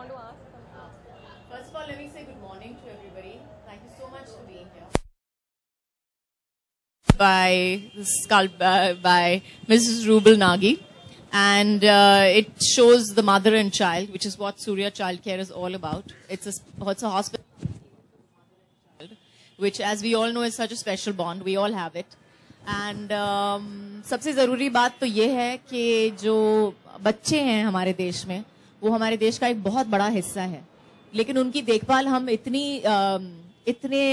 want to ask something? First of all, let me say good morning to everybody. Thank you so much for being here. By Mrs. Rubal Nagi, and it shows the mother and child, which is what Surya Childcare is all about. It's a hospital, which, as we all know, is such a special bond. We all have it. And सबसे ज़रूरी बात तो ये है कि जो बच्चे हैं हमारे देश में, वो हमारे देश का एक बहुत बड़ा हिस्सा है, लेकिन उनकी देखभाल हम इतने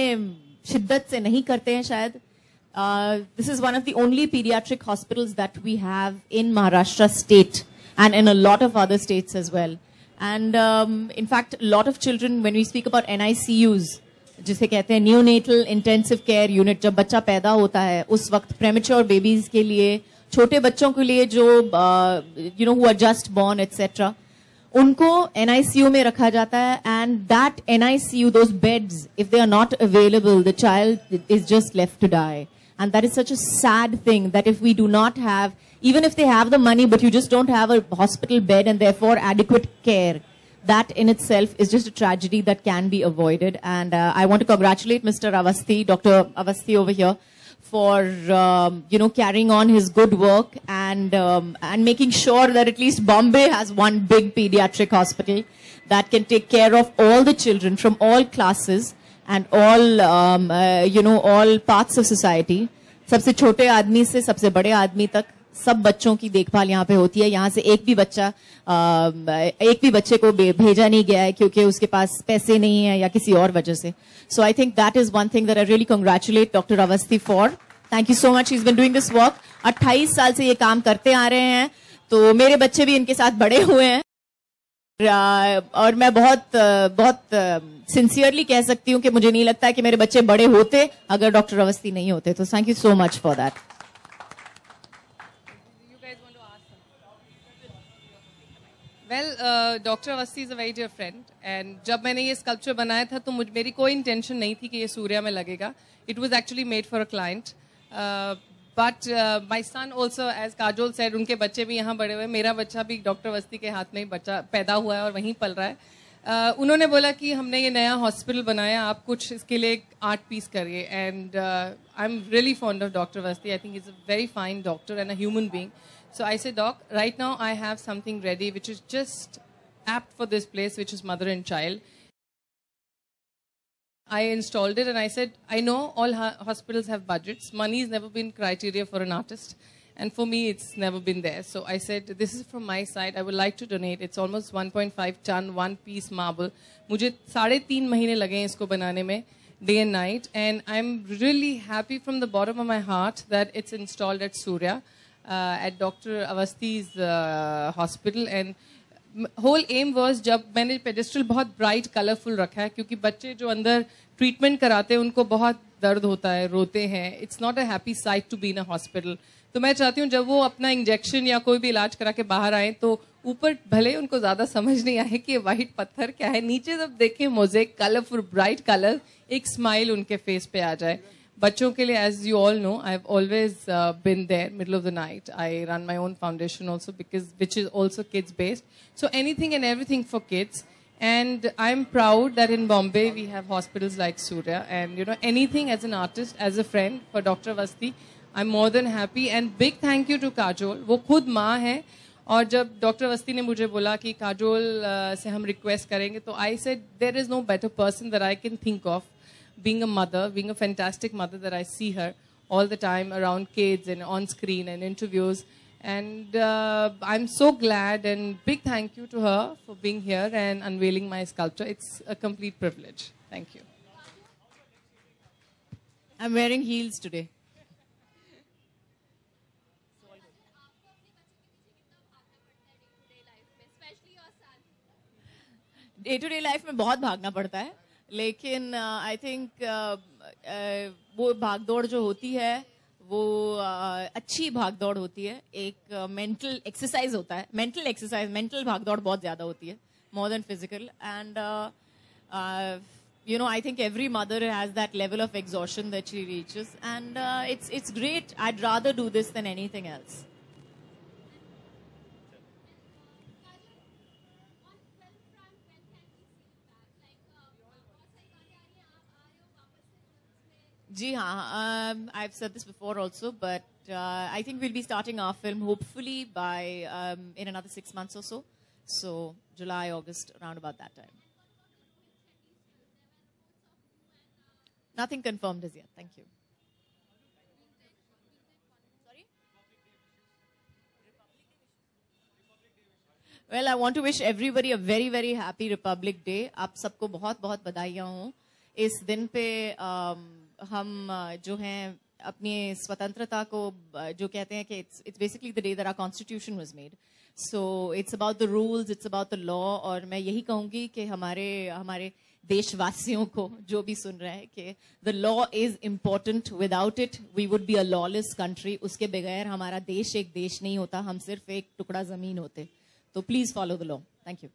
शिद्दत से नहीं करते हैं शायद. This is one of the only pediatric hospitals that we have in Maharashtra state and in a lot of other states as well. And in fact, a lot of children, when we speak about NICUs, जिसे कहते हैं neonatal intensive care unit, जब बच्चा पैदा होता है उस वक्त प्रेमेच्योर बेबीज के लिए, छोटे बच्चों के लिए जो who are just born etcetera, उनको NICU में रखा जाता है. And that NICU, those beds, if they are not available, the child is just left to die. And that is such a sad thing, that if we do not have, even if they have the money, but you just don't have a hospital bed and therefore adequate care, that in itself is just a tragedy that can be avoided. And I want to congratulate Mr. Avasthi, Dr. Avasthi over here, for carrying on his good work and making sure that at least Bombay has one big pediatric hospital that can take care of all the children from all classes and all all parts of society. सबसे छोटे आदमी से सबसे बड़े आदमी तक सब बच्चों की देखभाल यहाँ पे होती है. यहाँ से एक भी बच्चे को भेजा नहीं गया है क्योंकि उसके पास पैसे नहीं है या किसी और वजह से. So I think that is one thing that I really congratulate Dr. Avasthi for. Thank you so much. He's been doing this work. 28 साल से ये काम करते आ रहे हैं, तो मेरे बच्चे भी इनके साथ बड़े हुए हैं. और मैं बहुत सिंसियरली कह सकती हूँ कि मुझे नहीं लगता है कि मेरे बच्चे बड़े होते अगर डॉक्टर अवस्थी नहीं होते. तो thank you so much for that. Well, Dr. Avasthi is a very dear friend, and जब मैंने ये sculpture बनाया था तो मेरी कोई intention नहीं थी कि ये सूर्या में लगेगा. It was actually made for a client. But my son also, as Kajol said, उनके बच्चे भी यहाँ बड़े हुए. मेरा बच्चा भी डॉक्टर अवस्थी के हाथ में बच्चा पैदा हुआ है और वहीं पल रहा है. उन्होंने बोला कि हमने ये नया हॉस्पिटल बनाया, आप कुछ इसके लिए एक आर्ट पीस करिए. And I am really fond of doctor Awasthi. I think is a very fine doctor and a human being. So I said, Doc, right now I have something ready which is just apt for this place, which is mother and child. I installed it and I said, I know all hospitals have budgets. Money has never been criteria for an artist. And for me, it's never been there. So I said, this is from my side. I would like to donate. It's almost 1.5 ton, one piece marble. मुझे 3.5 महीने लगे हैं इसको बनाने में, day and night. And I'm really happy from the bottom of my heart that it's installed at Surya. At Dr. Avasthi's hospital, and whole aim was, जब मैंने pedestal बहुत bright colorful रखा है क्योंकि बच्चे जो अंदर treatment कराते हैं उनको बहुत दर्द होता है, रोते हैं. It's not a happy sight to be in a hospital. तो मैं चाहती हूँ जब वो अपना इंजेक्शन या कोई भी इलाज करा के बाहर आए तो ऊपर भले उनको ज्यादा समझ नहीं आए कि व्हाइट पत्थर क्या है, नीचे जब देखें मोज़ेक कलरफुल ब्राइट कलर, एक स्माइल उनके फेस पे आ जाए. बच्चों के लिए, as you all know, I've always been there middle of the night. I run my own foundation also, which is also kids based. So anything and everything for kids. And I'm proud that in Bombay we have hospitals like Surya. And anything as an artist, as a friend for Dr. Avasthi, I'm more than happy. And big thank you to Kajol. वो खुद माँ है, और जब doctor Awasthi ने मुझे बोला कि काजोल से हम रिक्वेस्ट करेंगे, तो I said there is no better person that I can think of. Being a mother, being a fantastic mother, that I see her all the time around kids and on screen and interviews. And I'm so glad, and big thank you to her for being here and unveiling my sculpture. It's a complete privilege. Thank you. I'm wearing heels today. Day to day life में बहुत भागना पड़ता है, लेकिन I think वो भागदौड़ जो होती है वो अच्छी भागदौड़ होती है. एक मेंटल एक्सरसाइज होता है, मेंटल भागदौड़ बहुत ज्यादा होती है, more than physical. And I think every mother has that level of exhaustion that she reaches, and it's great. I'd rather do this than anything else. जी हाँ, I've said this before also, but I think we'll be starting our film hopefully by in another 6 months or so. So July, August, around about that time. Nothing confirmed as yet. Thank you. Sorry? Well, I want to wish everybody a very, very happy Republic Day. आप सबको बहुत बहुत बधाइयाँ हों. इस दिन पे हम जो हैं अपनी स्वतंत्रता को जो कहते हैं कि it's basically the day that our constitution was made. So it's about the rules, it's about the law. और मैं यही कहूँगी कि हमारे देशवासियों को जो भी सुन रहे हैं कि the law is important. Without it, we would be a lawless country. उसके बगैर हमारा देश एक देश नहीं होता. हम सिर्फ एक टुकड़ा जमीन होते. So please follow the law. Thank you.